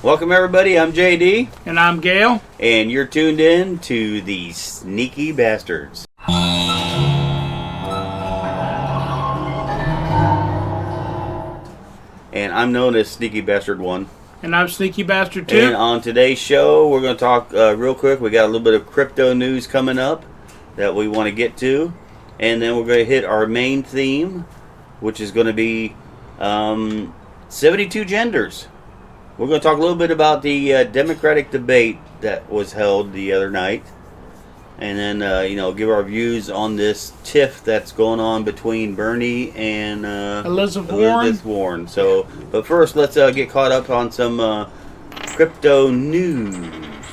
Welcome everybody, I'm JD. And I'm Gail. And you're tuned in to the Sneakee Bastards. And I'm known as Sneakee Bastard 1. And I'm Sneakee Bastard 2. And on today's show, we're going to talk real quick. We got a little bit of crypto news coming up that we want to get to. And then we're going to hit our main theme, which is going to be 72 genders. We're going to talk a little bit about the Democratic debate that was held the other night. And then, give our views on this tiff that's going on between Bernie and Elizabeth Warren. So, but first, let's get caught up on some crypto news,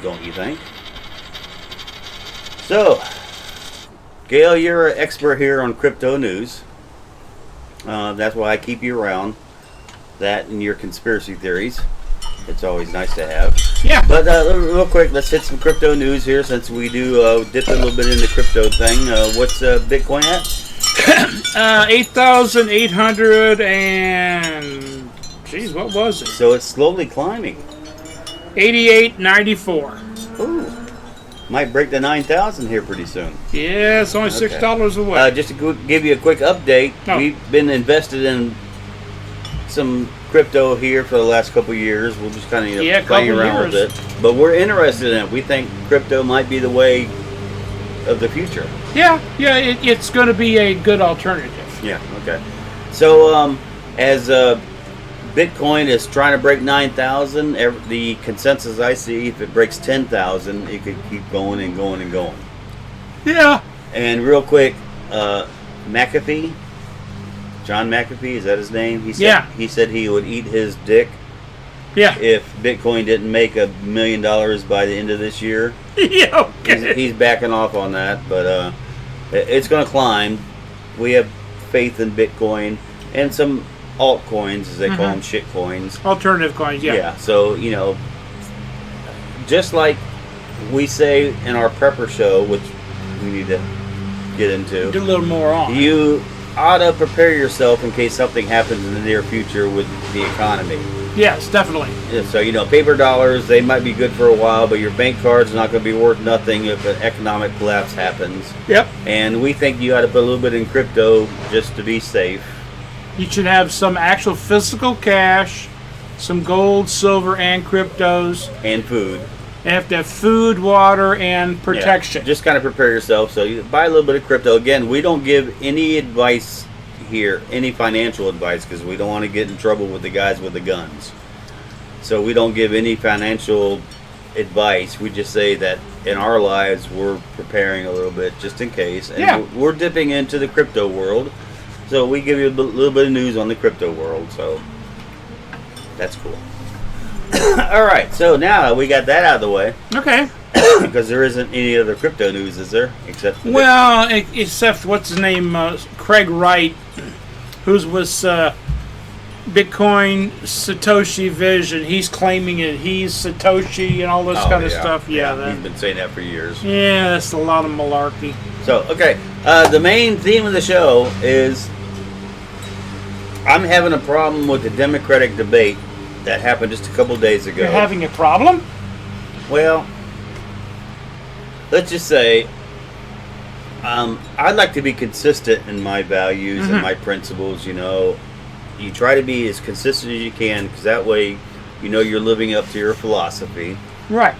don't you think? So, Gail, you're an expert here on crypto news. That's why I keep you around. That and your conspiracy theories. It's always nice to have. Yeah. But real quick, let's hit some crypto news here since we do dip a little bit in the crypto thing. What's Bitcoin at? 8,800 and... Geez, what was it? So it's slowly climbing. 88.94. Ooh. Might break the 9,000 here pretty soon. Yeah, it's only $6 away. Just to give you a quick update, we've been invested in some crypto here for the last couple of years. We'll just kind of playing around with it, but we're interested in it. We think crypto might be the way of the future. It's going to be a good alternative. Yeah. Okay. So as Bitcoin is trying to break 9,000, the consensus I see, if it breaks 10,000, it could keep going and going and going. Yeah. And real quick, McAfee. John McAfee, is that his name? He said he would eat his dick if Bitcoin didn't make $1 million by the end of this year. Yeah, okay. He's backing off on that, but it's going to climb. We have faith in Bitcoin and some altcoins, as they call them, shit coins. Alternative coins, Yeah, so, just like we say in our prepper show, which we need to get into. Do a little more on. You ought to prepare yourself in case something happens in the near future with the economy. Yes, definitely. Yeah, so, paper dollars, they might be good for a while, but your bank card's not going to be worth nothing if an economic collapse happens. Yep. And we think you ought to put a little bit in crypto just to be safe. You should have some actual physical cash, some gold, silver, and cryptos. And food. You have to have food, water, and protection. Yeah, just kind of prepare yourself. So you buy a little bit of crypto. Again, we don't give any advice here, any financial advice, because we don't want to get in trouble with the guys with the guns. So we don't give any financial advice. We just say that in our lives we're preparing a little bit just in case. And we're dipping into the crypto world. So we give you a little bit of news on the crypto world. So that's cool. All right, so now we got that out of the way. Okay. Because there isn't any other crypto news, is there? Except what's his name, Craig Wright, who's with Bitcoin Satoshi Vision. He's claiming it. He's Satoshi and all this kind of stuff. Yeah, he's been saying that for years. Yeah, that's a lot of malarkey. So, okay, the main theme of the show is I'm having a problem with the Democratic debate that happened just a couple days ago. You're having a problem? Well, let's just say I'd like to be consistent in my values and my principles. You try to be as consistent as you can, because that way you're living up to your philosophy. Right.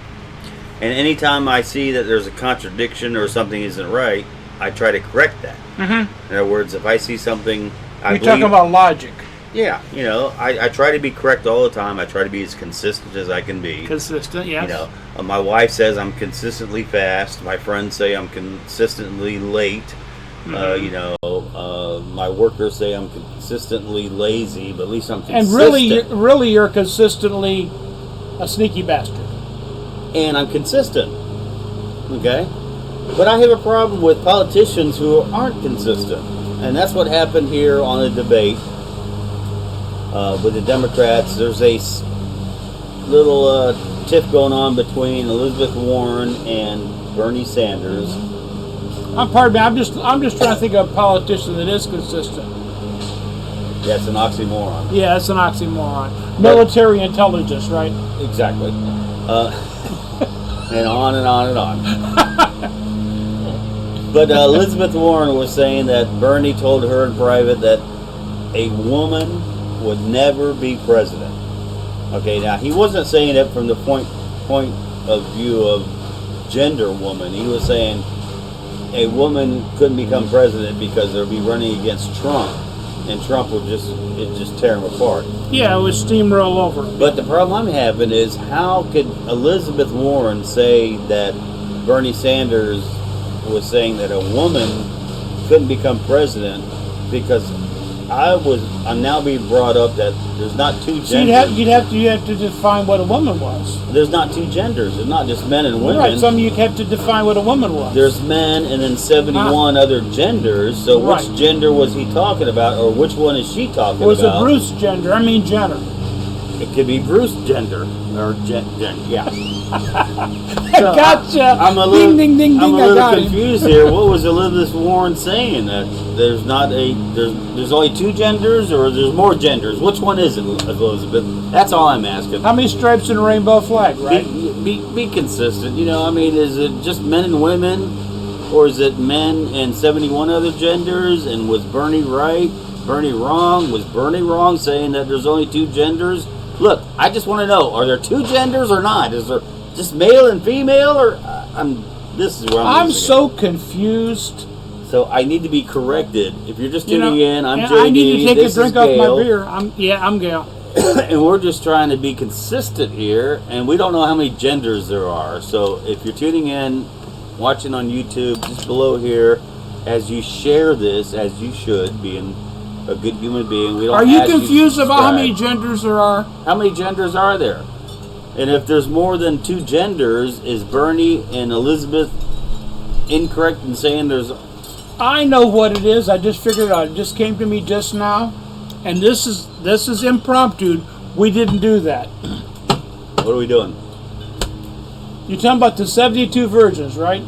And anytime I see that there's a contradiction or something isn't right, I try to correct that. In other words, if I see something You're talking about logic. Yeah, I try to be correct all the time. I try to be as consistent as I can be. Consistent, yes. My wife says I'm consistently fast. My friends say I'm consistently late. My workers say I'm consistently lazy, but at least I'm consistent. And really, you're consistently a sneaky bastard. And I'm consistent. Okay? But I have a problem with politicians who aren't consistent. And that's what happened here on the debate. With the Democrats, there's a little tiff going on between Elizabeth Warren and Bernie Sanders. Pardon me. I'm just trying to think of a politician that is consistent. That's an oxymoron. Yeah, it's an oxymoron. Military intelligence, right? Exactly. And on and on and on. But Elizabeth Warren was saying that Bernie told her in private that a woman would never be president. Okay, now he wasn't saying it from the point of view of gender woman. He was saying a woman couldn't become president because they'll be running against Trump, and Trump would just tear him apart. Yeah, it would steamroll over. But the problem I'm having is, how could Elizabeth Warren say that Bernie Sanders was saying that a woman couldn't become president? Because I'm now being brought up that there's not two genders. So you'd have to define what a woman was. There's not two genders. There's not just men and women. Right. Some you'd have to define what a woman was. There's men and then 71 other genders. So right. Which gender was he talking about, or which one is she talking about? It was a Bruce gender. I mean Jenner. It could be Bruce gender or yeah. Gotcha. I'm a little, ding, ding, ding, I'm a I little got confused here. What was Elizabeth Warren saying? That there's only two genders, or there's more genders? Which one is it, Elizabeth? That's all I'm asking. How many stripes in a rainbow flag, right? Be consistent. You know, I mean, is it just men and women, or is it men and 71 other genders? And was Bernie right? Bernie wrong? Was Bernie wrong saying that there's only two genders? Look, I just want to know: are there two genders or not? Is there just male and female, or this is where I'm so confused. So I need to be corrected. If you're just tuning in, I'm JD. I need to take a drink off Gail. my beer. I'm Gail. And we're just trying to be consistent here, and we don't know how many genders there are. So if you're tuning in, watching on YouTube, just below here, as you share this, as you should, being a good human being, we don't. Are you confused about how many genders there are? How many genders are there? And if there's more than two genders, is Bernie and Elizabeth incorrect in saying there's? I know what it is. I just figured it out. It just came to me just now, and this is impromptu. We didn't do that. What are we doing? You're talking about the 72 virgins, right?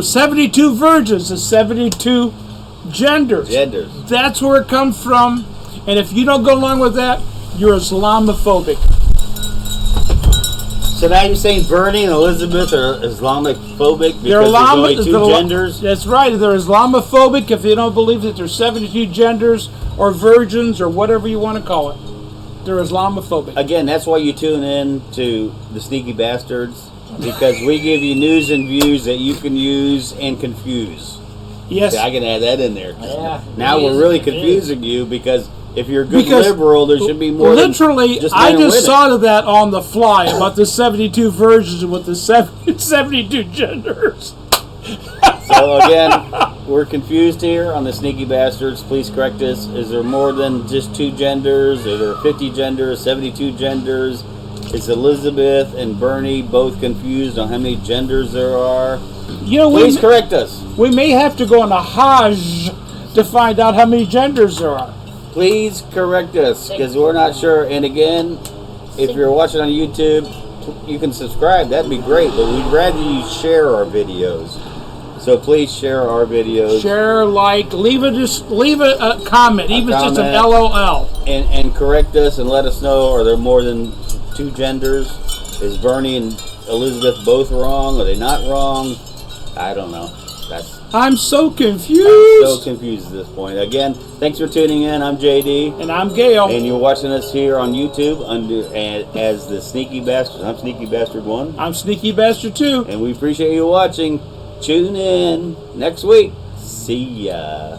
72 virgins is 72 genders. That's where it comes from. And if you don't go along with that, you're Islamophobic. So now you're saying Bernie and Elizabeth are Islamophobic because there's only two genders? That's right. They're Islamophobic if they don't believe that there's 72 genders or virgins or whatever you want to call it. They're Islamophobic. Again, that's why you tune in to the Sneakee Bastards, because we give you news and views that you can use and confuse. Yes. See, I can add that in there. Yeah. Now we're really confusing you, because if you're a good liberal, there should be more literally, than just I men and just women. thought of that on the fly about the 72 virgins with the 72 genders. So again, we're confused here on the Sneakee Bastards. Please correct us. Is there more than just two genders? Are there 50 genders, 72 genders? Is Elizabeth and Bernie both confused on how many genders there are? Please correct us. We may have to go on a Hajj to find out how many genders there are. Please correct us, because we're not sure. And again, if you're watching on YouTube, you can subscribe. That'd be great. But we'd rather you share our videos. So please share our videos. Share, like, leave a comment, even just an LOL. And correct us and let us know, are there more than two genders? Is Bernie and Elizabeth both wrong? Are they not wrong? I don't know. I'm so confused. I'm so confused at this point. Again, thanks for tuning in. I'm JD. And I'm Gail. And you're watching us here on YouTube as the Sneakee Bastards. I'm Sneakee Bastard 1. I'm Sneakee Bastard 2. And we appreciate you watching. Tune in next week. See ya.